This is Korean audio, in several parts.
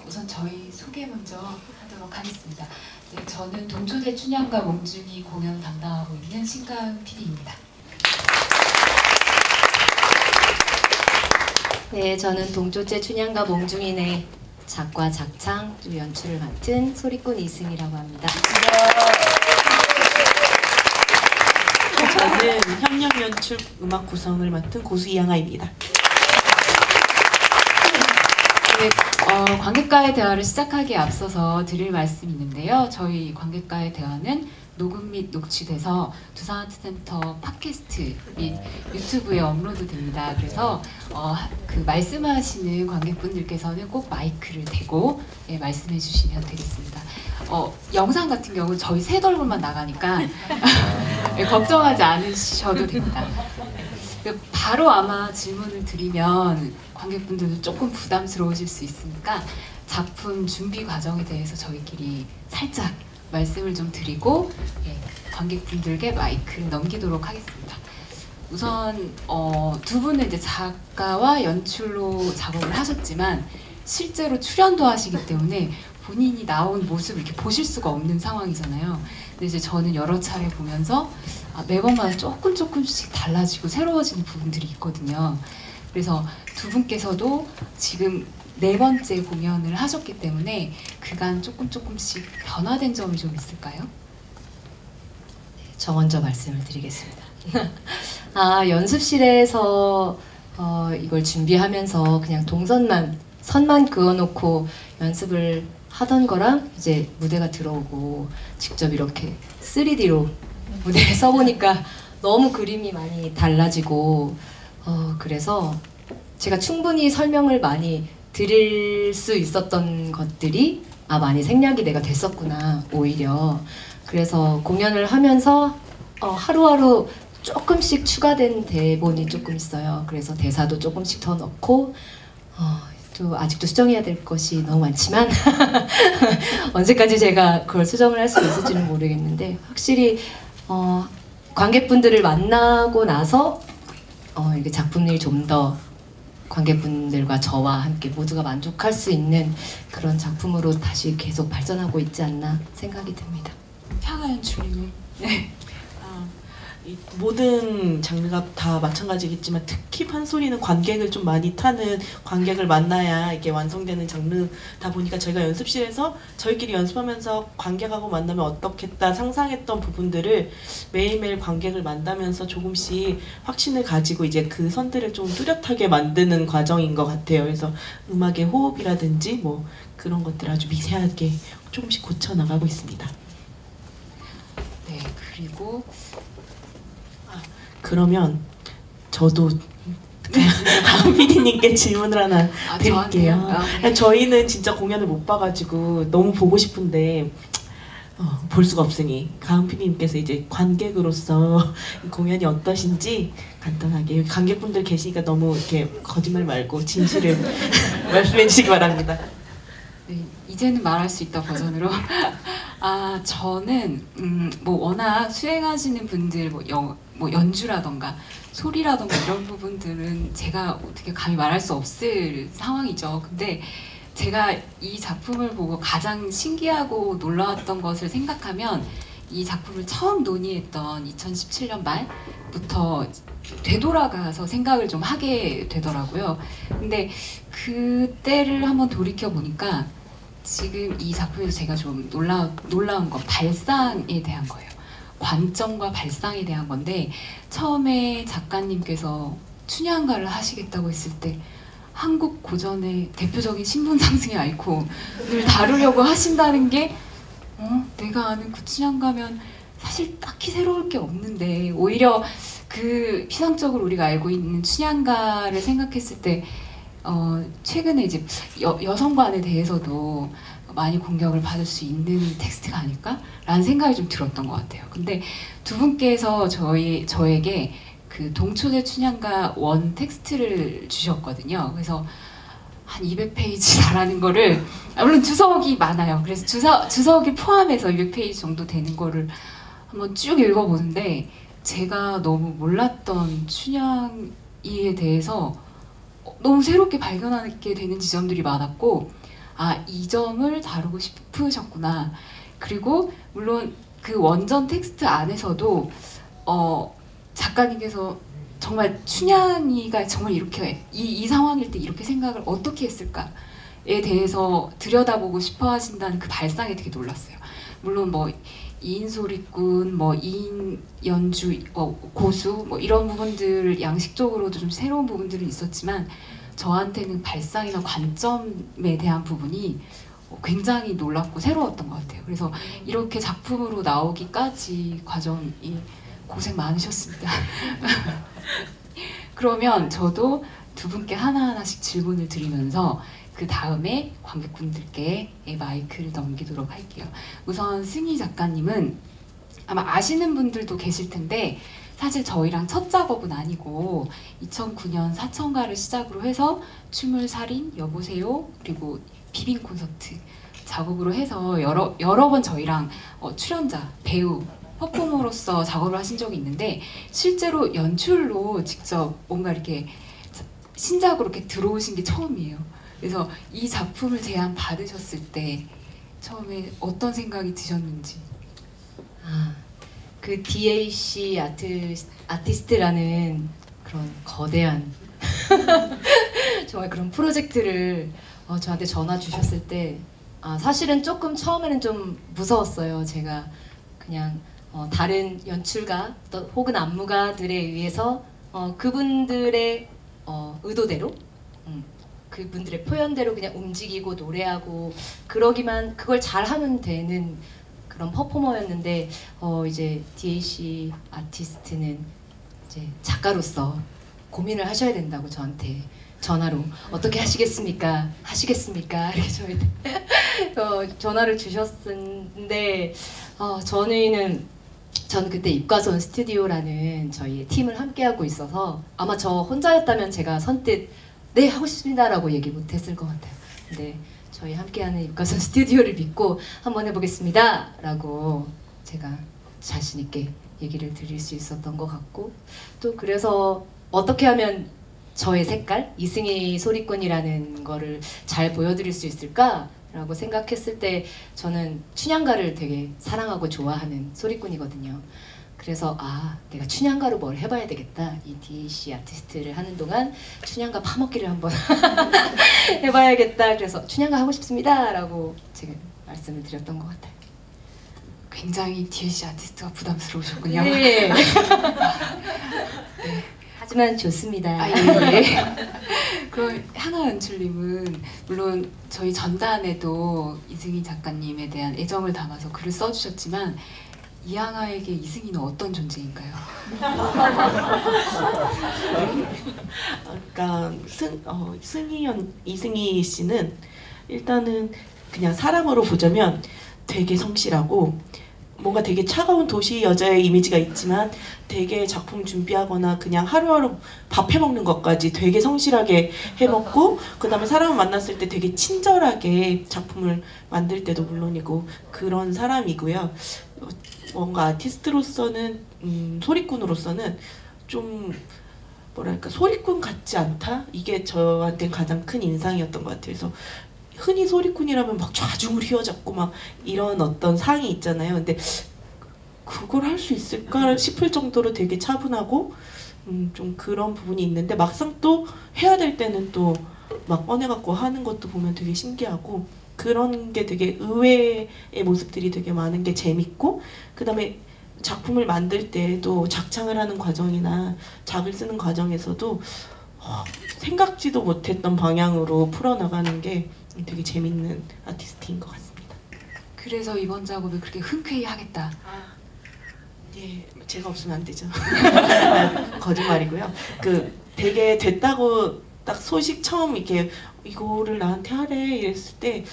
우선 저희 소개 먼저 하도록 하겠습니다. 네, 저는 동초대 춘향과 몽중이 공연 담당하고 있는 신가은 PD입니다. 네, 저는 동초대 춘향과 몽중인의 작과 작창 또 연출을 맡은 소리꾼 이승이라고 합니다. 저는 협력 연출 음악 구성을 맡은 고수 이양아입니다. 네, 관객과의 대화를 시작하기에 앞서서 드릴 말씀이 있는데요. 저희 관객과의 대화는 녹음 및 녹취돼서 두산아트센터 팟캐스트 및 유튜브에 업로드됩니다. 그래서 그 말씀하시는 관객분들께서는 꼭 마이크를 대고 말씀해 주시면 되겠습니다. 영상 같은 경우 저희 셋 얼굴만 나가니까 걱정하지 않으셔도 됩니다. 바로 아마 질문을 드리면 관객분들도 조금 부담스러우실 수 있으니까 작품 준비 과정에 대해서 저희끼리 살짝 말씀을 좀 드리고 관객분들께 마이크를 넘기도록 하겠습니다. 우선 두 분은 이제 작가와 연출로 작업을 하셨지만 실제로 출연도 하시기 때문에 본인이 나온 모습을 이렇게 보실 수가 없는 상황이잖아요. 근데 이제 저는 여러 차례 보면서 매번마다 조금씩 달라지고 새로워지는 부분들이 있거든요. 그래서 두 분께서도 지금 4번째 공연을 하셨기 때문에 그간 조금씩 변화된 점이 좀 있을까요? 저 먼저 말씀을 드리겠습니다. 연습실에서 이걸 준비하면서 그냥 선만 그어놓고 연습을 하던 거랑 이제 무대가 들어오고 직접 이렇게 3D로 무대에 서보니까 너무 그림이 많이 달라지고 그래서 제가 충분히 설명을 많이 드릴 수 있었던 것들이 많이 생략이 내가 됐었구나 오히려. 그래서 공연을 하면서 하루하루 조금씩 추가된 대본이 조금 있어요. 그래서 대사도 조금씩 더 넣고 또 아직도 수정해야 될 것이 너무 많지만 언제까지 제가 그걸 수정을 할 수 있을지는 모르겠는데 확실히 관객분들을 만나고 나서 이렇게 작품이 좀 더 관객분들과 저와 함께 모두가 만족할 수 있는 그런 작품으로 다시 계속 발전하고 있지 않나 생각이 듭니다. 향하 연출님은? 네. 이 모든 장르가 다 마찬가지겠지만 특히 판소리는 관객을 좀 많이 타는, 관객을 만나야 이게 완성되는 장르다 보니까 저희가 연습실에서 저희끼리 연습하면서 관객하고 만나면 어떻겠다 상상했던 부분들을 매일매일 관객을 만나면서 조금씩 확신을 가지고 이제 그 선들을 좀 뚜렷하게 만드는 과정인 것 같아요. 그래서 음악의 호흡이라든지 뭐 그런 것들 아주 미세하게 조금씩 고쳐 나가고 있습니다. 네, 그리고 그러면 저도 다음 PD님께 질문을 하나 드릴게요. 네. 저희는 진짜 공연을 못 봐가지고 너무 보고 싶은데 볼 수가 없으니 가은 PD님께서 이제 관객으로서 공연이 어떠신지 간단하게, 관객분들 계시니까 너무 이렇게 거짓말 말고 진실을 말씀해 주시기 바랍니다. 네, 이제는 말할 수 있다 버전으로. 저는 뭐 워낙 수행하시는 분들 뭐 연주라던가 소리라던가 이런 부분들은 제가 어떻게 감히 말할 수 없을 상황이죠. 근데 제가 이 작품을 보고 가장 신기하고 놀라웠던 것을 생각하면 이 작품을 처음 논의했던 2017년 말부터 되돌아가서 생각을 좀 하게 되더라고요. 근데 그때를 한번 돌이켜 보니까 지금 이 작품에서 제가 좀 놀라운 건 발상에 대한 거예요. 관점과 발상에 대한 건데, 처음에 작가님께서 춘향가를 하시겠다고 했을 때 한국 고전의 대표적인 신분 상승의 아이콘을 다루려고 하신다는 게 내가 아는 그 춘향가면 사실 딱히 새로울 게 없는데, 오히려 그 피상적으로 우리가 알고 있는 춘향가를 생각했을 때 최근에 이제 여성관에 대해서도 많이 공격을 받을 수 있는 텍스트가 아닐까라는 생각이 좀 들었던 것 같아요. 근데 두 분께서 저에게 그 동초대 춘향가 원 텍스트를 주셨거든요. 그래서 한 200페이지 달하는 거를, 물론 주석이 많아요. 그래서 주석이 포함해서 200페이지 정도 되는 거를 한번 쭉 읽어보는데, 제가 너무 몰랐던 춘향이에 대해서 너무 새롭게 발견하게 되는 지점들이 많았고, 아, 이 점을 다루고 싶으셨구나. 그리고 물론 그 원전 텍스트 안에서도 작가님께서 정말 춘향이가 정말 이렇게 이 상황일 때 이렇게 생각을 어떻게 했을까에 대해서 들여다보고 싶어 하신다는 그 발상에 되게 놀랐어요. 물론 뭐 2인 소리꾼, 뭐 2인 연주, 고수 뭐 이런 부분들 양식적으로도 좀 새로운 부분들은 있었지만 저한테는 발상이나 관점에 대한 부분이 굉장히 놀랍고 새로웠던 것 같아요. 그래서 이렇게 작품으로 나오기까지 과정이 고생 많으셨습니다. 그러면 저도 두 분께 하나하나씩 질문을 드리면서 그 다음에 관객분들께 마이크를 넘기도록 할게요. 우선 승희 작가님은 아마 아시는 분들도 계실 텐데 사실 저희랑 첫 작업은 아니고 2009년 사천가를 시작으로 해서 춤을 살인, 여보세요, 그리고 비빔 콘서트 작업으로 해서 여러 번 저희랑 출연자, 배우, 퍼포머로서 작업을 하신 적이 있는데 실제로 연출로 직접 뭔가 이렇게 신작으로 이렇게 들어오신 게 처음이에요. 그래서 이 작품을 제안 받으셨을 때 처음에 어떤 생각이 드셨는지. 그 DAC 아티스트라는 그런 거대한 정말 그런 프로젝트를 저한테 전화 주셨을 때 사실은 조금 처음에는 좀 무서웠어요. 제가 그냥 다른 연출가 혹은 안무가들에 의해서 그분들의 의도대로 그분들의 표현대로 그냥 움직이고 노래하고 그러기만 그걸 잘하면 되는 그런 퍼포머였는데 이제 DAC 아티스트는 이제 작가로서 고민을 하셔야 된다고 저한테 전화로 어떻게 하시겠습니까? 하시겠습니까? 이렇게 저한테 전화를 주셨는데 저는 그때 입과선 스튜디오라는 저희의 팀을 함께하고 있어서 아마 저 혼자였다면 제가 선뜻 네 하고 싶습니다라고 얘기 못했을 것 같아요. 근데 저희 함께하는 입과선 스튜디오를 믿고 한번 해보겠습니다 라고 제가 자신 있게 얘기를 드릴 수 있었던 것 같고 또 그래서 어떻게 하면 저의 색깔, 이승희 소리꾼이라는 거를 잘 보여드릴 수 있을까? 라고 생각했을 때 저는 춘향가를 되게 사랑하고 좋아하는 소리꾼이거든요. 그래서 내가 춘향가로 뭘 해봐야 되겠다. 이 DAC 아티스트를 하는 동안 춘향가 파먹기를 한번 해봐야겠다. 그래서 춘향가 하고 싶습니다 라고 제가 말씀을 드렸던 것 같아요. 굉장히 DAC 아티스트가 부담스러우셨군요. 네. 네. 하지만 좋습니다. 예. 그럼 향아 연출님은 물론 저희 전단에도 이승희 작가님에 대한 애정을 담아서 글을 써주셨지만 이향아에게 이승희는 어떤 존재인가요? 그러니까 이승희 씨는 일단은 그냥 사람으로 보자면 되게 성실하고 뭔가 되게 차가운 도시 여자의 이미지가 있지만 되게 작품 준비하거나 그냥 하루하루 밥 해먹는 것까지 되게 성실하게 해먹고 그 다음에 사람을 만났을 때 되게 친절하게 작품을 만들 때도 물론이고 그런 사람이고요. 뭔가 아티스트로서는 소리꾼으로서는 좀 뭐랄까 소리꾼 같지 않다? 이게 저한테는 가장 큰 인상이었던 것 같아요. 그래서 흔히 소리꾼이라면 막 좌중을 휘어잡고 막 이런 어떤 상이 있잖아요. 근데 그걸 할 수 있을까 싶을 정도로 되게 차분하고 좀 그런 부분이 있는데 막상 또 해야 될 때는 또 막 꺼내갖고 하는 것도 보면 되게 신기하고 그런 게 되게 의외의 모습들이 되게 많은 게 재밌고 그 다음에 작품을 만들 때도 작창을 하는 과정이나 작을 쓰는 과정에서도 생각지도 못했던 방향으로 풀어나가는 게 되게 재밌는 아티스트인 것 같습니다. 그래서 이번 작업을 그렇게 흔쾌히 하겠다. 예, 제가 없으면 안 되죠. 거짓말이고요. 되게 됐다고 딱 소식 처음 이렇게 이거를 나한테 하래 이랬을 때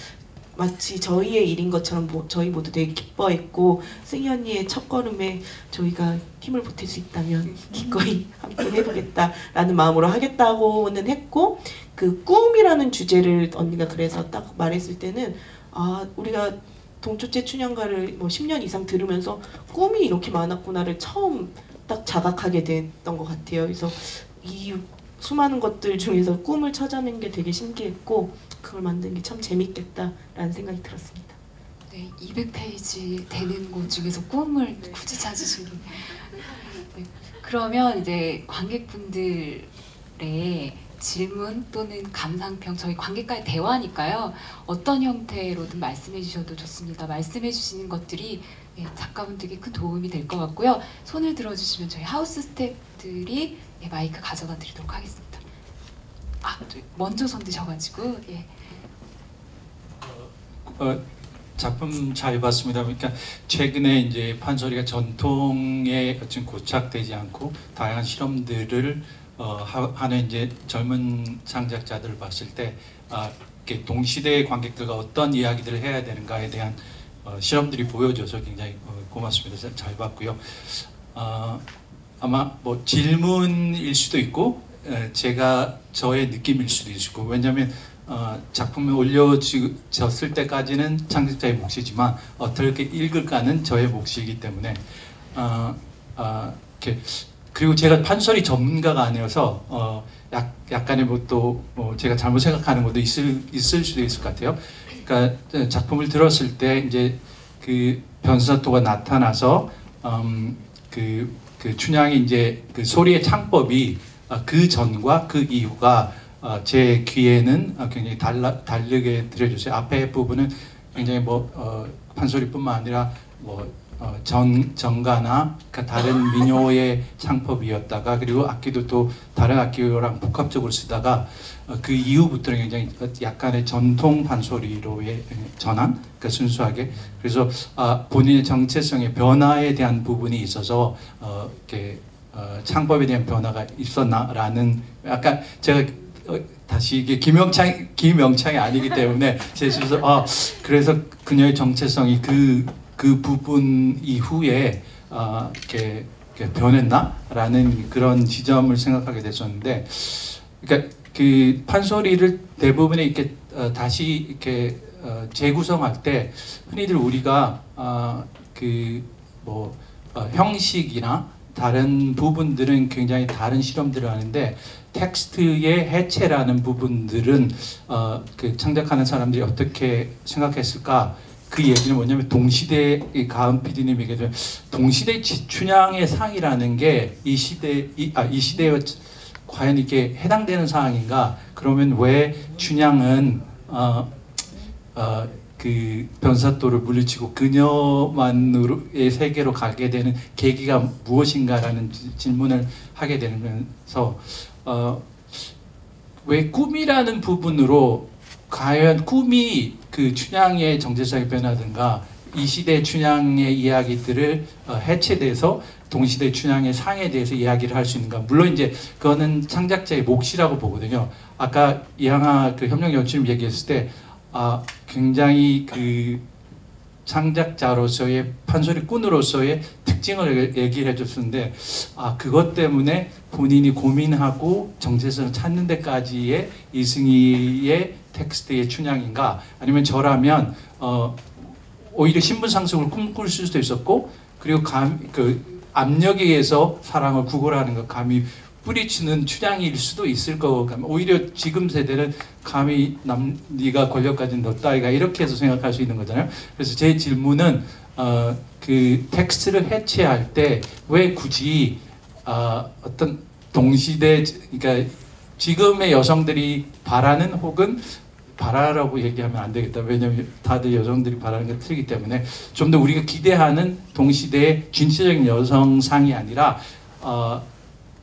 마치 저희의 일인 것처럼 저희 모두 되게 기뻐했고 승희 언니의 첫걸음에 저희가 힘을 보탤 수 있다면 기꺼이 함께 해보겠다라는 마음으로 하겠다고는 했고 그 꿈이라는 주제를 언니가 그래서 딱 말했을 때는 우리가 동초째 춘향가를 뭐 10년 이상 들으면서 꿈이 이렇게 많았구나를 처음 딱 자각하게 됐던 것 같아요. 그래서 이 수많은 것들 중에서 꿈을 찾아낸 게 되게 신기했고 그걸 만드는 게 참 재밌겠다라는 생각이 들었습니다. 네, 200페이지 되는 곳 중에서 꿈을 굳이 찾으신 게. 네, 그러면 이제 관객분들의 질문 또는 감상평, 저희 관객과의 대화니까요. 어떤 형태로든 말씀해 주셔도 좋습니다. 말씀해 주시는 것들이 작가분들께 큰 도움이 될 것 같고요. 손을 들어주시면 저희 하우스 스태프들이 마이크 가져다 드리도록 하겠습니다. 먼저 손 드셔가지고. 예. 작품 잘 봤습니다. 그러니까 최근에 이제 판소리가 전통에 어떤 고착되지 않고 다양한 실험들을 하는 이제 젊은 창작자들을 봤을 때 이렇게 동시대의 관객들과 어떤 이야기들을 해야 되는가에 대한 실험들이 보여줘서 굉장히 고맙습니다. 잘 봤고요. 아마 뭐 질문일 수도 있고 제가 저의 느낌일 수도 있고, 왜냐하면 작품이 올려졌을 때까지는 창작자의 몫이지만 어떻게 읽을까는 저의 몫이기 때문에 이렇게, 그리고 제가 판소리 전문가가 아니어서 약간의 뭐 제가 잘못 생각하는 것도 있을 수도 있을 것 같아요. 그러니까 작품을 들었을 때 이제 그 변사토가 나타나서 그 춘향이 이제 그 소리의 창법이 그 전과 그 이후가 제 귀에는 굉장히 다르게 들려주세요. 앞에 부분은 굉장히 판소리뿐만 아니라 정가나 다른 민요의 창법이었다가, 그리고 악기도 또 다른 악기랑 복합적으로 쓰다가 그 이후부터는 굉장히 약간의 전통 판소리로의 전환, 그러니까 순수하게. 그래서 본인의 정체성의 변화에 대한 부분이 있어서 이렇게 창법에 대한 변화가 있었나라는, 약간 제가 다시 이게 김영창이 아니기 때문에 제 스스로 그래서 그녀의 정체성이 그 부분 이후에 이렇게 변했나라는 그런 지점을 생각하게 됐었는데, 그러니까 그 판소리를 대부분에 이렇게 다시 이렇게 재구성할 때 흔히들 우리가 형식이나 다른 부분들은 굉장히 다른 실험들을 하는데, 텍스트의 해체라는 부분들은 그 창작하는 사람들이 어떻게 생각했을까? 그 얘기는 뭐냐면, 동시대, 가은 PD님 얘기도 동시대 춘향의 상이라는 게 이 시대에 과연 이게 해당되는 상황인가? 그러면 왜 춘향은 그 변사또를 물리치고 그녀만으로의 세계로 가게 되는 계기가 무엇인가라는 질문을 하게 되면서 왜 꿈이라는 부분으로 과연 꿈이 그 춘향의 정체성이 변하든가 이 시대 춘향의 이야기들을 해체돼서 동시대 춘향의 상에 대해서 이야기를 할 수 있는가? 물론 이제 그거는 창작자의 몫이라고 보거든요. 아까 이항아 그 협력 연출님 얘기했을 때 굉장히 그 창작자로서의 판소리꾼으로서의 특징을 얘기를 해줬었는데, 그것 때문에 본인이 고민하고 정체성을 찾는 데까지의 이승희의 텍스트의 춘향인가, 아니면 저라면 오히려 신분 상승을 꿈꿀 수도 있었고, 그리고 그 압력에 의해서 사랑을 구걸하는 것, 감히 뿌리치는 춘향일 수도 있을 거고, 오히려 지금 세대는 감히 네가 권력 가진 너 따위가 이렇게 해서 생각할 수 있는 거잖아요. 그래서 제 질문은 그 텍스트를 해체할 때 왜 굳이 어떤 동시대, 그러니까 지금의 여성들이 바라는, 혹은 바라라고 얘기하면 안 되겠다. 왜냐하면 다들 여성들이 바라는 게 틀리기 때문에 좀 더 우리가 기대하는 동시대의 진취적인 여성상이 아니라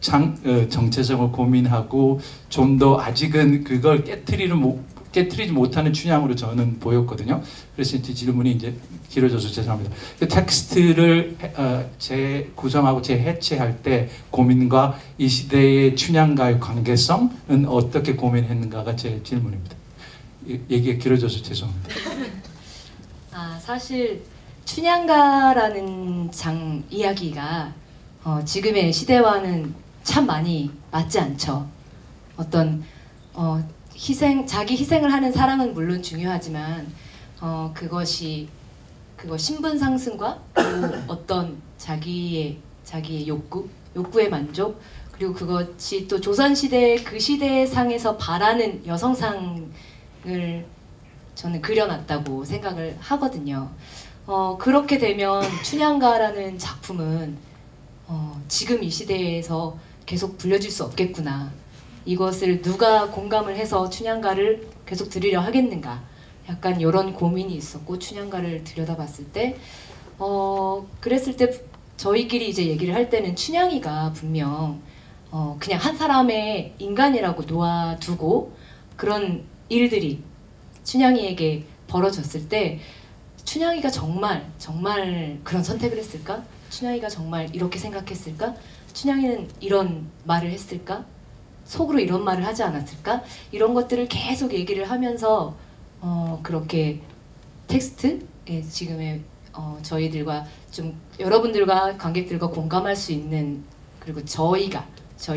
정체성을 고민하고 좀 더 아직은 그걸 깨트리지 못하는 춘향으로 저는 보였거든요. 그래서 이제 질문이 이제 길어져서 죄송합니다. 텍스트를 재구성하고 재해체할 때 고민과 이 시대의 춘향과의 관계성은 어떻게 고민했는가가 제 질문입니다. 얘기가 길어져서 죄송합니다. 사실 춘향가라는 이야기가 지금의 시대와는 참 많이 맞지 않죠. 어떤 자기 희생을 하는 사랑은 물론 중요하지만 그거 신분 상승과 그리고 어떤 자기의 욕구의 만족, 그리고 그것이 또 조선 시대 그 시대의 상에서 바라는 여성상의 저는 그려놨다고 생각을 하거든요. 그렇게 되면 춘향가라는 작품은 지금 이 시대에서 계속 불려질 수 없겠구나. 이것을 누가 공감을 해서 춘향가를 계속 들으려 하겠는가. 약간 이런 고민이 있었고 춘향가를 들여다봤을 때 그랬을 때 저희끼리 이제 얘기를 할 때는 춘향이가 분명 그냥 한 사람의 인간이라고 놓아두고 그런 일들이 춘향이에게 벌어졌을 때 춘향이가 정말 그런 선택을 했을까? 춘향이가 정말 이렇게 생각했을까? 춘향이는 이런 말을 했을까? 속으로 이런 말을 하지 않았을까? 이런 것들을 계속 얘기를 하면서 그렇게 텍스트 지금의 저희들과 좀 여러분들과 관객들과 공감할 수 있는 그리고 저희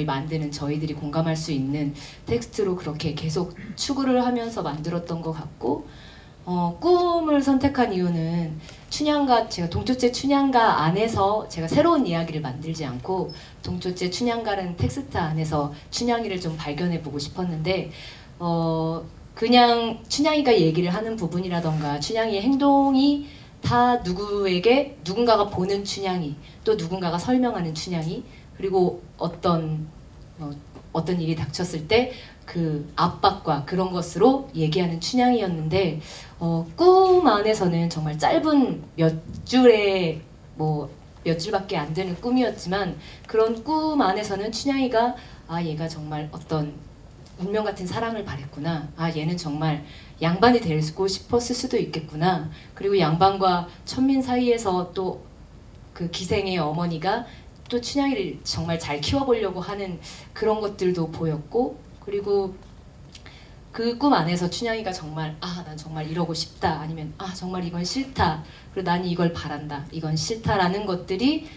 만드는 저희들이 공감할 수 있는 텍스트로 그렇게 계속 추구를 하면서 만들었던 것 같고 꿈을 선택한 이유는 제가 동초째 춘향가 안에서 제가 새로운 이야기를 만들지 않고 동초째 춘향가라는 텍스트 안에서 춘향이를 좀 발견해 보고 싶었는데 그냥 춘향이가 얘기를 하는 부분이라던가 춘향이의 행동이 다 누군가가 보는 춘향이 또 누군가가 설명하는 춘향이 그리고 어떤 일이 닥쳤을 때 그 압박과 그런 것으로 얘기하는 춘향이였는데 꿈 안에서는 정말 짧은 몇 줄밖에 안 되는 꿈이었지만 그런 꿈 안에서는 춘향이가 얘가 정말 어떤 운명 같은 사랑을 바랬구나. 얘는 정말 양반이 되고 싶었을 수도 있겠구나. 그리고 양반과 천민 사이에서 또 그 기생의 어머니가 또 춘향이를 정말 잘 키워보려고 하는 그런 것들도 보였고 그리고 그 꿈 안에서 춘향이가 정말 난 정말 이러고 싶다 아니면 정말 이건 싫다 그리고 난 이걸 바란다 이건 싫다라는 것들이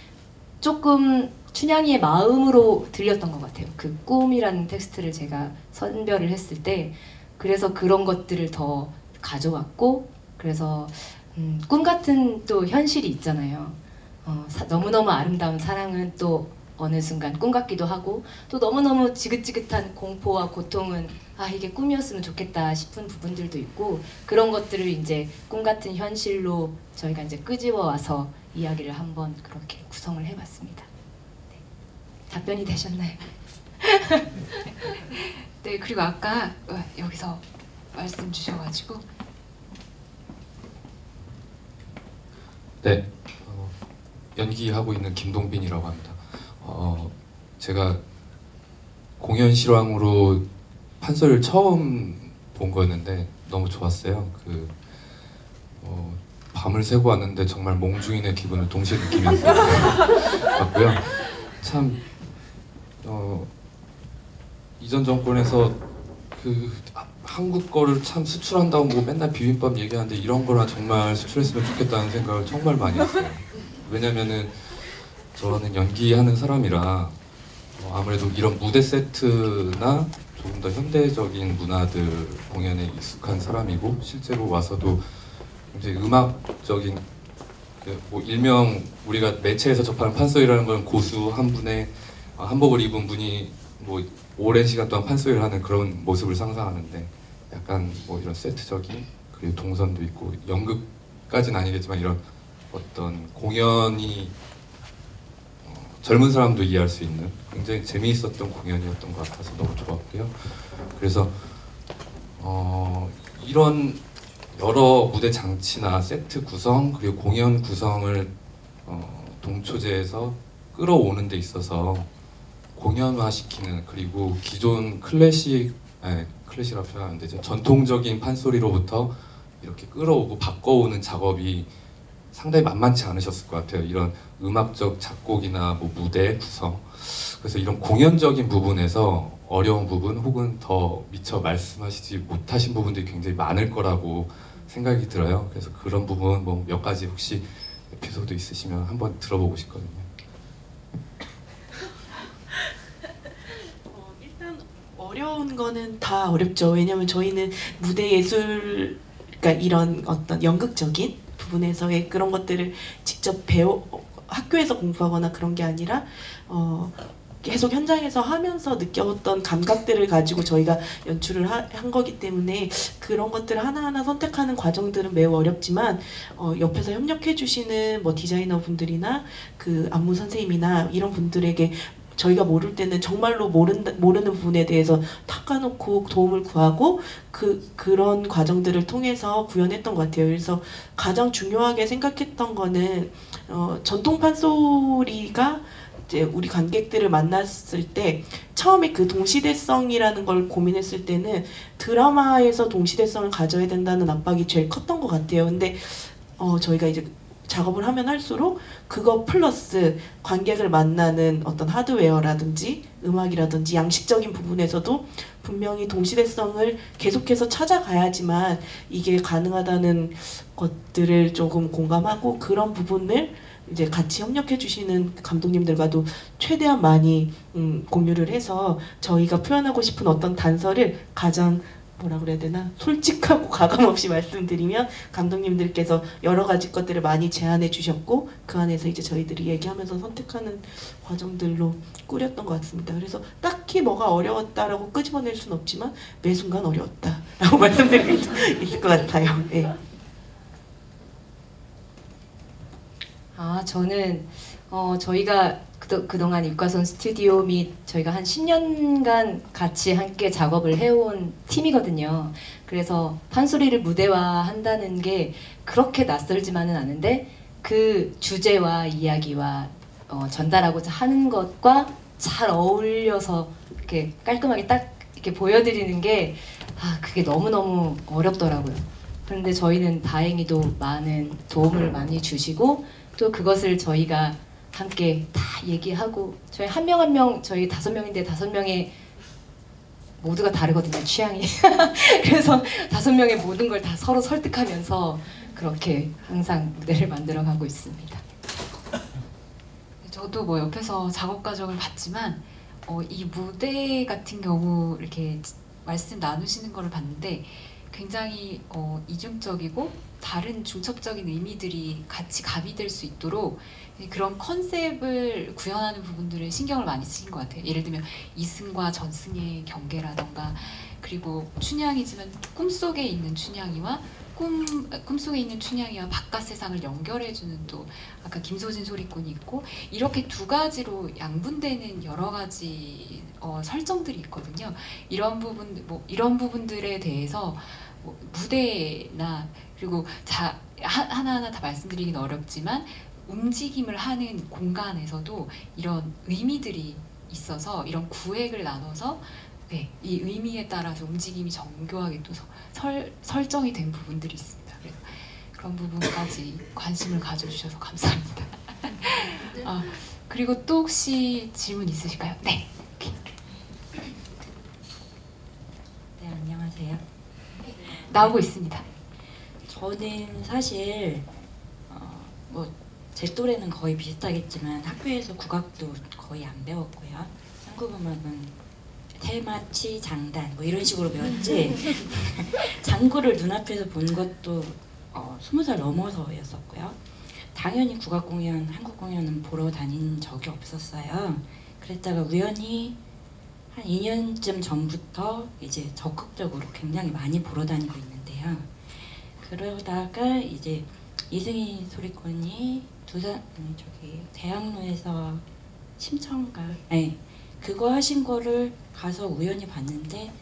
조금 춘향이의 마음으로 들렸던 것 같아요. 그 꿈이라는 텍스트를 제가 선별을 했을 때 그래서 그런 것들을 더 가져왔고 그래서 꿈 같은 또 현실이 있잖아요. 너무너무 아름다운 사랑은 또 어느 순간 꿈 같기도 하고 또 너무너무 지긋지긋한 공포와 고통은 이게 꿈이었으면 좋겠다 싶은 부분들도 있고 그런 것들을 이제 꿈 같은 현실로 저희가 이제 끄집어 와서 이야기를 한번 그렇게 구성을 해봤습니다. 네. 답변이 되셨나요? 네, 그리고 아까 여기서 말씀 주셔가지고 네, 연기하고 있는 김동빈이라고 합니다. 제가 공연 실황으로 판소리를 처음 본 거였는데 너무 좋았어요. 밤을 새고 왔는데 정말 몽중인의 기분을 동시에 느끼면서 봤고요. 참 이전 정권에서 한국 거를 참 수출한다고 뭐 맨날 비빔밥 얘기하는데 이런 거랑 정말 수출했으면 좋겠다는 생각을 정말 많이 했어요. 왜냐면은 저는 연기하는 사람이라 아무래도 이런 무대 세트나 조금 더 현대적인 문화들 공연에 익숙한 사람이고 실제로 와서도 굉장히 음악적인 뭐 일명 우리가 매체에서 접하는 판소리라는 건 고수 한 분의 한복을 입은 분이 뭐 오랜 시간 동안 판소리를 하는 그런 모습을 상상하는데 약간 뭐 이런 세트적인 그리고 동선도 있고 연극까지는 아니겠지만 이런 어떤 공연이 젊은 사람도 이해할 수 있는 굉장히 재미있었던 공연이었던 것 같아서 너무 좋았고요. 그래서 이런 여러 무대 장치나 세트 구성 그리고 공연 구성을 동초제에서 끌어오는 데 있어서 공연화시키는 그리고 기존 클래식이라고 표현하면 되죠. 전통적인 판소리로부터 이렇게 끌어오고 바꿔오는 작업이 상당히 만만치 않으셨을 것 같아요. 이런 음악적 작곡이나 뭐 무대 구성 그래서 이런 공연적인 부분에서 어려운 부분 혹은 더 미처 말씀하시지 못하신 부분들이 굉장히 많을 거라고 생각이 들어요. 그래서 그런 부분 뭐 몇 가지 혹시 에피소드 있으시면 한번 들어보고 싶거든요. 일단 어려운 거는 다 어렵죠. 왜냐면 저희는 무대 예술 그러니까 이런 어떤 연극적인 부분에서의 그런 것들을 직접 학교에서 공부하거나 그런 게 아니라 계속 현장에서 하면서 느꼈던 감각들을 가지고 저희가 연출을 한 거기 때문에 그런 것들을 하나하나 선택하는 과정들은 매우 어렵지만 옆에서 협력해 주시는 뭐 디자이너 분들이나 그 안무 선생님이나 이런 분들에게 저희가 모를 때는 정말로 모르는 부분에 대해서 닦아놓고 도움을 구하고 그런 과정들을 통해서 구현했던 것 같아요. 그래서 가장 중요하게 생각했던 거는 전통 판소리가 이제 우리 관객들을 만났을 때 처음에 그 동시대성이라는 걸 고민했을 때는 드라마에서 동시대성을 가져야 된다는 압박이 제일 컸던 것 같아요. 근데 저희가 이제 작업을 하면 할수록 그거 플러스 관객을 만나는 어떤 하드웨어라든지 음악이라든지 양식적인 부분에서도 분명히 동시대성을 계속해서 찾아가야지만 이게 가능하다는 것들을 조금 공감하고 그런 부분을 이제 같이 협력해 주시는 감독님들과도 최대한 많이 공유를 해서 저희가 표현하고 싶은 어떤 단서를 가장 뭐라 그래야 되나 솔직하고 가감없이 말씀드리면 감독님들께서 여러 가지 것들을 많이 제안해 주셨고 그 안에서 이제 저희들이 얘기하면서 선택하는 과정들로 꾸렸던 것 같습니다. 그래서 딱히 뭐가 어려웠다라고 끄집어낼 수는 없지만 매 순간 어려웠다라고 말씀드릴 수 있을 것 같아요. 네. 저는 저희가 그동안 육가선 스튜디오 및 저희가 한 10년간 같이 함께 작업을 해온 팀이거든요. 그래서 판소리를 무대화한다는 게 그렇게 낯설지만은 않은데 그 주제와 이야기와 전달하고자 하는 것과 잘 어울려서 이렇게 깔끔하게 딱 이렇게 보여드리는 게 그게 너무너무 어렵더라고요. 그런데 저희는 다행히도 많은 도움을 많이 주시고 또 그것을 저희가 함께 다 얘기하고 저희 한 명 한 명 저희 5명인데 5명의 모두가 다르거든요, 취향이. 그래서 5명의 모든 걸 다 서로 설득하면서 그렇게 항상 무대를 만들어가고 있습니다. 저도 뭐 옆에서 작업 과정을 봤지만 이 무대 같은 경우 이렇게 말씀 나누시는 거를 봤는데 굉장히 이중적이고 다른 중첩적인 의미들이 같이 가미될 수 있도록 그런 컨셉을 구현하는 부분들을 신경을 많이 쓰신 것 같아요. 예를 들면 이승과 전승의 경계라던가 그리고 춘향이지만 꿈속에 있는 춘향이와 꿈속에 있는 춘향이와 바깥 세상을 연결해주는 또 아까 김소진 소리꾼이 있고 이렇게 두 가지로 양분되는 여러 가지 설정들이 있거든요. 이런 부분들에 대해서 무대나 그리고 하나하나 다 말씀드리긴 어렵지만 움직임을 하는 공간에서도 이런 의미들이 있어서 이런 구획을 나눠서 이 의미에 따라서 움직임이 정교하게 또 설정이 된 부분들이 있습니다. 그래서 그런 부분까지 관심을 가져주셔서 감사합니다. 그리고 또 혹시 질문 있으실까요? 네. 네, 안녕하세요. 나오고 있습니다. 저는 사실 제 또래는 거의 비슷하겠지만 학교에서 국악도 거의 안 배웠고요. 한국음악은 테마치, 장단 뭐 이런 식으로 배웠지 장구를 눈앞에서 본 것도 20살 넘어서였었고요. 당연히 국악 공연, 한국 공연은 보러 다닌 적이 없었어요. 그랬다가 우연히 한 2년쯤 전부터 이제 적극적으로 굉장히 많이 보러 다니고 있는데요. 그러다가 이제 이승희 소리꾼이 대학로에서 심청가 그거 하신 거를 가서 우연히 봤는데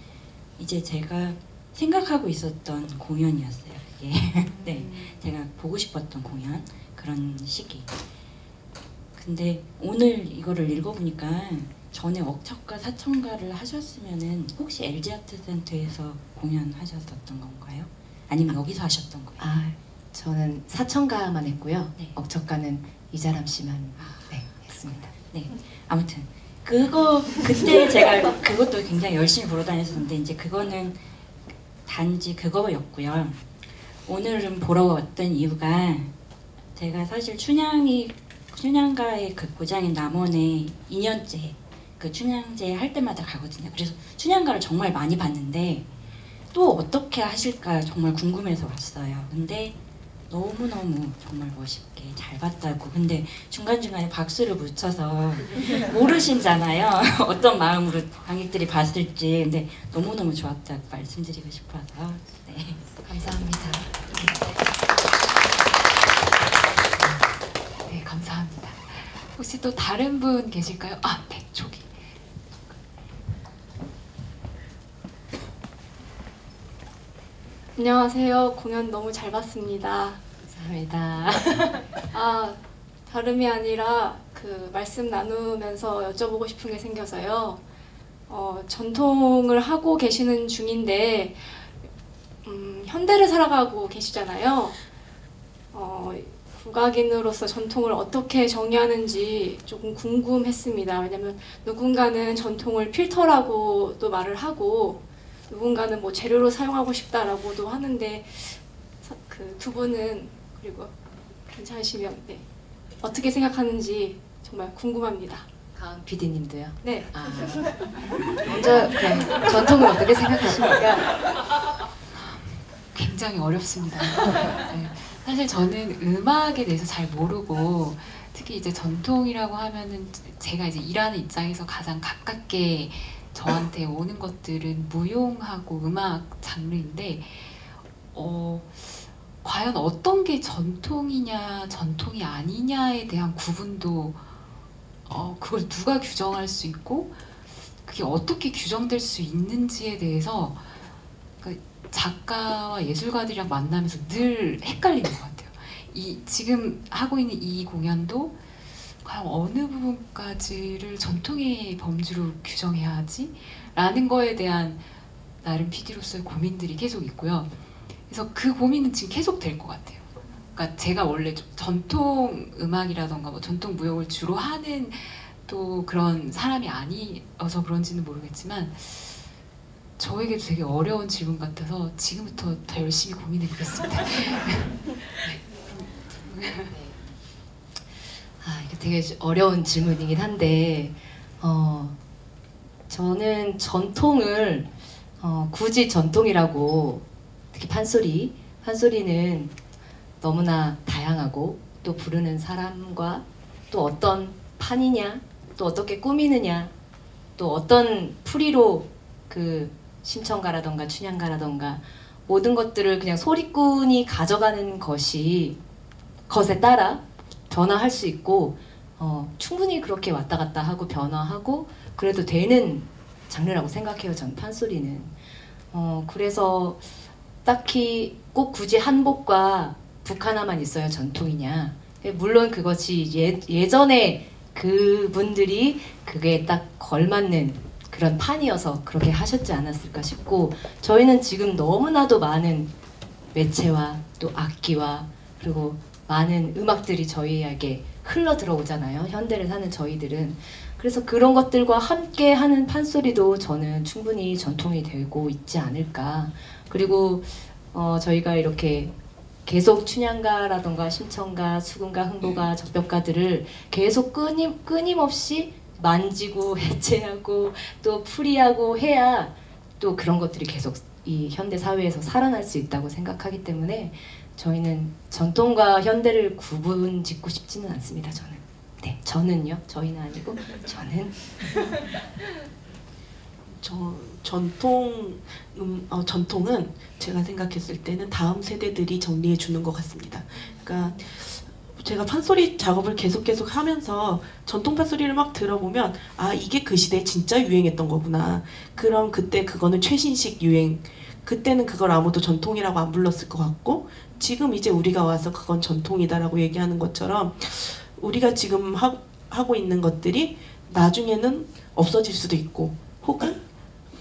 이제 제가 생각하고 있었던 공연이었어요. 그게 네, 제가 보고 싶었던 공연 그런 시기. 근데 오늘 이거를 읽어보니까 전에 억척가 사청가를 하셨으면은 혹시 LG 아트센터에서 공연하셨었던 건가요? 아니면 여기서 하셨던 거예요? 저는 사청가만 했고요. 네. 억척가는 이자람 씨만 했습니다. 네, 아무튼 그때 제가 그것도 굉장히 열심히 보러 다녔었는데 이제 그거는 단지 그거였고요. 오늘은 보러 왔던 이유가 제가 사실 춘향가의 그 고장인 남원에 2년째 그 춘향제 할 때마다 가거든요. 그래서 춘향가를 정말 많이 봤는데 또 어떻게 하실까 정말 궁금해서 왔어요. 근데 너무너무 정말 멋있게 잘 봤다고. 근데 중간중간에 박수를 붙여서 모르신잖아요. 어떤 마음으로 관객들이 봤을지. 근데 너무너무 좋았다고 말씀드리고 싶어서. 네. 감사합니다. 네, 감사합니다. 혹시 또 다른 분 계실까요? 아, 네, 저기. 안녕하세요. 공연 너무 잘 봤습니다. 감사합니다. 아, 다름이 아니라 그 말씀 나누면서 여쭤보고 싶은 게 생겨서요. 전통을 하고 계시는 중인데 현대를 살아가고 계시잖아요. 국악인으로서 전통을 어떻게 정의하는지 조금 궁금했습니다. 왜냐면 누군가는 전통을 필터라고도 말을 하고 누군가는 뭐 재료로 사용하고 싶다라고도 하는데 그 두 분은 그리고 괜찮으시면 네. 어떻게 생각하는지 정말 궁금합니다. 가은 PD님도요? 네. 아, 먼저 그럼 전통을 어떻게 생각하십니까? 굉장히 어렵습니다. 네. 사실 저는 음악에 대해서 잘 모르고 특히 이제 전통이라고 하면은 제가 이제 일하는 입장에서 가장 가깝게 저한테 오는 것들은 무용하고 음악 장르인데 과연 어떤 게 전통이냐 전통이 아니냐에 대한 구분도 그걸 누가 규정할 수 있고 그게 어떻게 규정될 수 있는지에 대해서 그러니까 작가와 예술가들이랑 만나면서 늘 헷갈리는 것 같아요. 지금 하고 있는 이 공연도 과연 어느 부분까지를 전통의 범주로 규정해야 하지? 라는 거에 대한 나름 PD로서의 고민들이 계속 있고요. 그래서 그 고민은 지금 계속 될 것 같아요. 그러니까 제가 원래 좀 전통 음악이라던가 뭐 전통 무용을 주로 하는 또 그런 사람이 아니어서 그런지는 모르겠지만 저에게도 되게 어려운 질문 같아서 지금부터 더 열심히 고민해 보겠습니다. 이게 되게 어려운 질문이긴 한데 저는 전통을 굳이 전통이라고 특히 판소리는 너무나 다양하고 또 부르는 사람과 또 어떤 판이냐 또 어떻게 꾸미느냐 또 어떤 풀이로 그 심청가라던가 춘향가라던가 모든 것들을 그냥 소리꾼이 가져가는 것에 따라 변화할 수 있고 충분히 그렇게 왔다 갔다 하고 변화하고 그래도 되는 장르라고 생각해요. 전 판소리는. 그래서 딱히 꼭 굳이 한복과 북 하나만 있어야 전통이냐. 물론 그것이 예전에 그분들이 그게 딱 걸맞는 그런 판이어서 그렇게 하셨지 않았을까 싶고 저희는 지금 너무나도 많은 매체와 또 악기와 그리고 많은 음악들이 저희에게 흘러 들어오잖아요. 현대를 사는 저희들은. 그래서 그런 것들과 함께 하는 판소리도 저는 충분히 전통이 되고 있지 않을까. 그리고 저희가 이렇게 계속 춘향가라던가 심청가, 수군가, 흥보가, 적벽가들을 계속 끊임없이 만지고 해체하고 또 풀이하고 해야 또 그런 것들이 계속 이 현대 사회에서 살아날 수 있다고 생각하기 때문에 저희는 전통과 현대를 구분 짓고 싶지는 않습니다. 저는. 네, 저는요. 저희는 아니고 저는. 전통은 제가 생각했을 때는 다음 세대들이 정리해 주는 것 같습니다. 그러니까 제가 판소리 작업을 계속 하면서 전통 판소리를 막 들어보면 아 이게 그 시대에 진짜 유행했던 거구나. 그럼 그때 그거는 최신식 유행. 그때는 그걸 아무도 전통이라고 안 불렀을 것 같고 지금 이제 우리가 와서 그건 전통이다라고 얘기하는 것처럼 우리가 지금 하고 있는 것들이 나중에는 없어질 수도 있고 혹은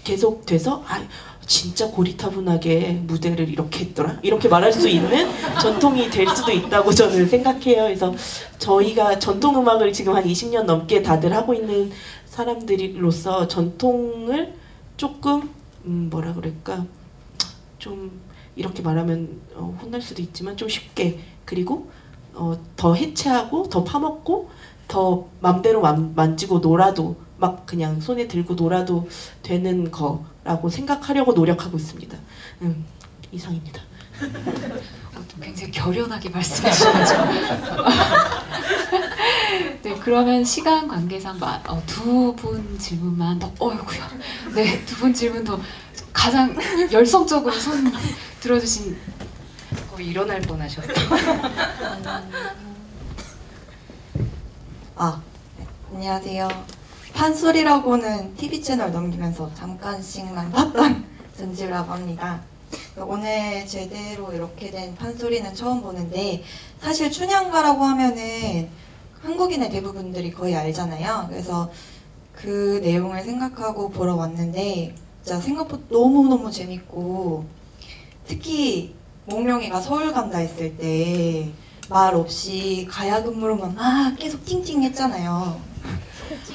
계속 돼서 아 진짜 고리타분하게 무대를 이렇게 했더라 이렇게 말할 수 있는 전통이 될 수도 있다고 저는 생각해요. 그래서 저희가 전통 음악을 지금 한 20년 넘게 다들 하고 있는 사람들로서 전통을 조금 뭐라 그럴까 좀 이렇게 말하면 혼날 수도 있지만 좀 쉽게 그리고 더 해체하고 더 파먹고 더 맘대로 만지고 놀아도 막 그냥 손에 들고 놀아도 되는 거라고 생각하려고 노력하고 있습니다. 이상입니다. 굉장히 결연하게 말씀해 주셔가지고 네, 그러면 시간 관계상 두 분 질문만 더 어이구야. 네, 두 분 질문 더 가장 열성적으로 손 들어주신 일어날 뻔하셨어. 네. 안녕하세요. 판소리라고는 TV 채널 넘기면서 잠깐씩만 봤던 전지우라고 합니다. 오늘 제대로 이렇게 된 판소리는 처음 보는데 사실 춘향가라고 하면은 한국인의 대부분들이 거의 알잖아요. 그래서 그 내용을 생각하고 보러 왔는데 진짜 생각보다 너무너무 재밌고 특히 몽룡이가 서울 간다 했을 때 말 없이 가야금으로만 계속 찡찡했잖아요.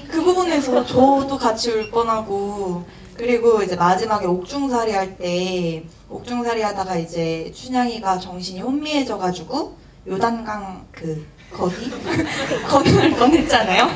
그 부분에서 저도 같이 울 뻔하고 그리고 이제 마지막에 옥중살이 할 때 옥중살이 하다가 이제 춘향이가 정신이 혼미해져가지고 요단강 거기 건널 뻔했잖아요.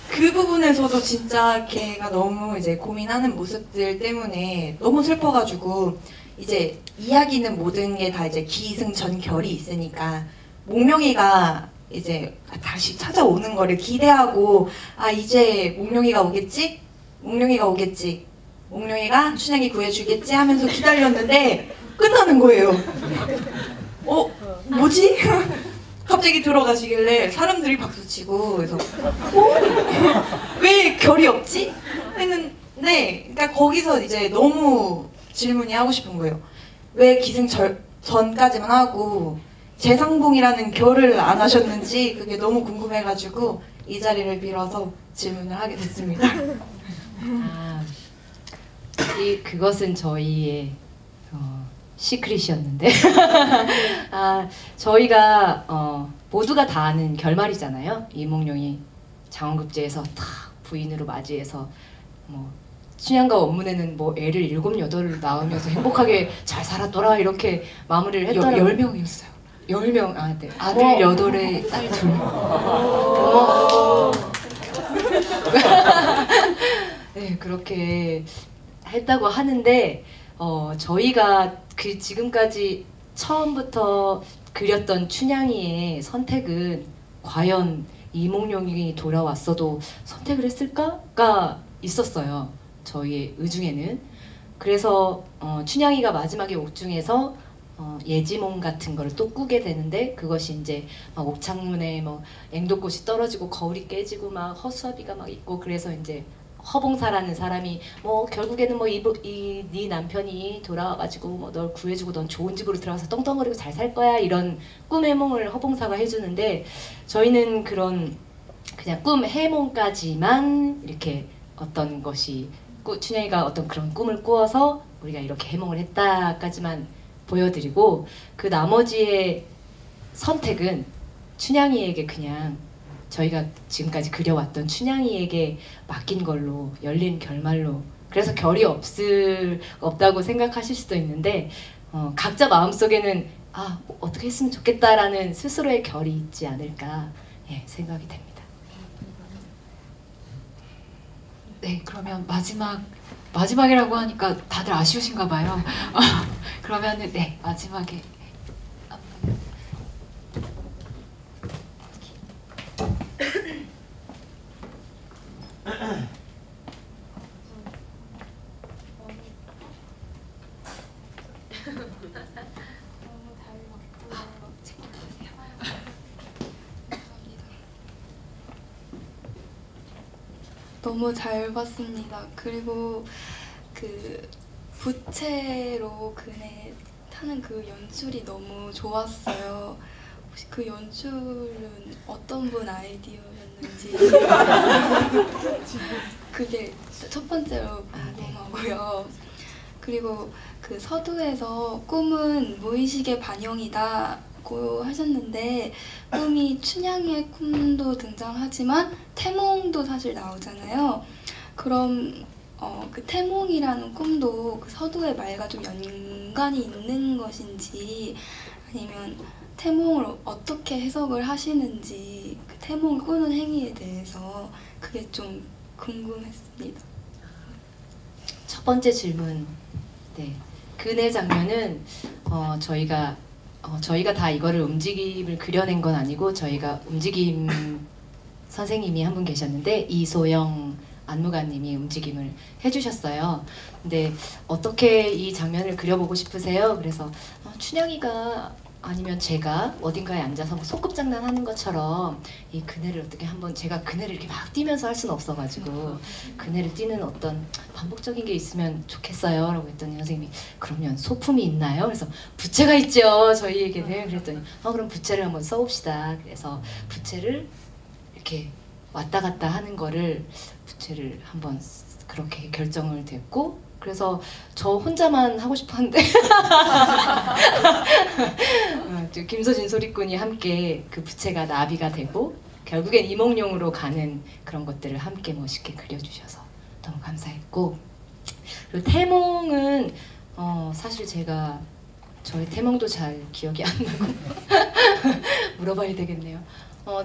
그 부분에서도 진짜 걔가 너무 이제 고민하는 모습들 때문에 너무 슬퍼가지고 이제 이야기는 모든 게 다 이제 기승전결이 있으니까 몽룡이가 이제 다시 찾아오는 거를 기대하고 이제 몽룡이가 오겠지? 몽룡이가 오겠지? 몽룡이가 춘향이 구해주겠지? 하면서 기다렸는데 끝나는 거예요. 뭐지? 갑자기 들어가시길래 사람들이 박수치고 그래서 왜 결이 없지? 했는데 그러니까 거기서 이제 너무 질문이 하고 싶은 거예요. 왜 기승전까지만 하고 재상봉이라는 결을 안 하셨는지 그게 너무 궁금해가지고 이 자리를 빌어서 질문을 하게 됐습니다. 그것은 저희의 시크릿이었는데 저희가 모두가 다 아는 결말이잖아요. 이몽룡이 장원급제에서 탁 부인으로 맞이해서 춘향과 원문에는 애를 7, 8을 낳으면서 행복하게 잘 살았더라 이렇게 마무리를 했더라고요. 10명이었어요. 10명, 네. 아들 8에 딸 2. 네, 그렇게 했다고 하는데 저희가 지금까지 처음부터 그렸던 춘향이의 선택은 과연 이몽룡이 돌아왔어도 선택을 했을까가 있었어요. 저희의 의중에는. 그래서 춘향이가 마지막에 옥중에서 예지몽 같은 걸 또 꾸게 되는데 그것이 이제 옥창문에 앵도꽃이 떨어지고 거울이 깨지고 허수아비가 있고 그래서 이제 허봉사라는 사람이 결국에는 네 남편이 돌아와가지고 널 구해주고 넌 좋은 집으로 들어가서 떵떵거리고 잘 살 거야 이런 꿈의 몽을 허봉사가 해주는데 저희는 그런 그냥 꿈 해몽까지만 이렇게 어떤 것이 춘향이가 어떤 그런 꿈을 꾸어서 우리가 이렇게 해몽을 했다까지만 보여드리고 그 나머지의 선택은 춘향이에게 그냥 저희가 지금까지 그려왔던 춘향이에게 맡긴 걸로 열린 결말로 그래서 결이 없다고 생각하실 수도 있는데 각자 마음속에는 어떻게 했으면 좋겠다라는 스스로의 결이 있지 않을까 생각이 됩니다. 네, 그러면 마지막이라고 하니까 다들 아쉬우신가 봐요. 그러면은 네, 마지막에 너무 잘 봤습니다. 그리고 부채로 그네 타는 그 연출이 너무 좋았어요. 혹시 그 연출은 어떤 분 아이디어였는지 그게 첫 번째로 궁금하고요. 그리고 그 서두에서 꿈은 무의식의 반영이다고 하셨는데 꿈이 춘향의 꿈도 등장하지만 태몽도 사실 나오잖아요. 그럼 그 태몽이라는 꿈도 그 서두의 말과 좀 연관이 있는 것인지 아니면 태몽을 어떻게 해석을 하시는지 그 태몽을 꾸는 행위에 대해서 그게 좀 궁금했습니다. 첫 번째 질문. 네. 그네 장면은 저희가 저희가 다 이거를 움직임을 그려낸 건 아니고 저희가 움직임 선생님이 한 분 계셨는데 이소영 안무가님이 움직임을 해주셨어요. 근데 어떻게 이 장면을 그려보고 싶으세요? 그래서 춘향이가 아니면 제가 어딘가에 앉아서 소꿉장난 하는 것처럼 이 그네를 어떻게 한번 제가 그네를 이렇게 막 뛰면서 할 수는 없어가지고 그네를 뛰는 어떤 반복적인 게 있으면 좋겠어요 라고 했더니 선생님이 그러면 소품이 있나요? 그래서 부채가 있죠 저희에게는. 그랬더니 그럼 부채를 한번 써봅시다. 그래서 부채를 이렇게 왔다 갔다 하는 거를 부채를 한번 그렇게 결정을 됐고 그래서 저 혼자만 하고 싶었는데 김서진 소리꾼이 함께 그 부채가 나비가 되고 결국엔 이몽룡으로 가는 그런 것들을 함께 멋있게 그려주셔서 너무 감사했고 그리고 태몽은 사실 제가 저의 태몽도 잘 기억이 안 나고 물어봐야 되겠네요.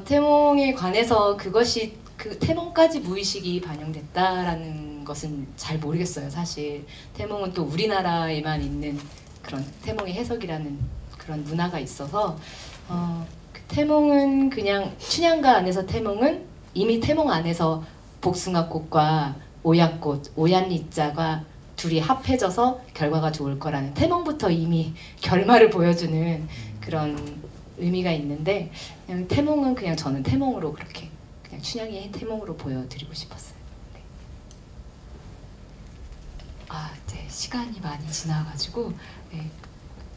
태몽에 관해서 그것이 그 태몽까지 무의식이 반영됐다라는 것은 잘 모르겠어요. 사실 태몽은 또 우리나라에만 있는 그런 태몽의 해석이라는 그런 문화가 있어서 그 태몽은 그냥 춘향가 안에서 태몽은 이미 태몽 안에서 복숭아꽃과 오얏꽃, 오얏리자가 둘이 합해져서 결과가 좋을 거라는 태몽부터 이미 결말을 보여주는 그런 의미가 있는데 그냥 태몽은 그냥 저는 태몽으로 그렇게 그냥 춘향이의 태몽으로 보여드리고 싶었어요. 네. 이제 시간이 많이 지나가지고 네,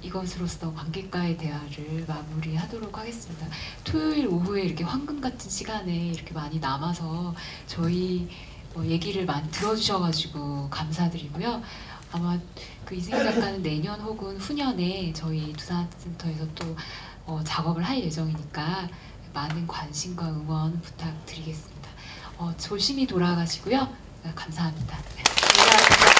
이것으로서 관객과의 대화를 마무리하도록 하겠습니다. 토요일 오후에 이렇게 황금 같은 시간에 이렇게 많이 남아서 저희 얘기를 많이 들어주셔가지고 감사드리고요. 아마 그 이승희 작가는 내년 혹은 후년에 저희 두산센터에서 또 작업을 할 예정이니까 많은 관심과 응원 부탁드리겠습니다. 조심히 돌아가시고요. 감사합니다. 감사합니다.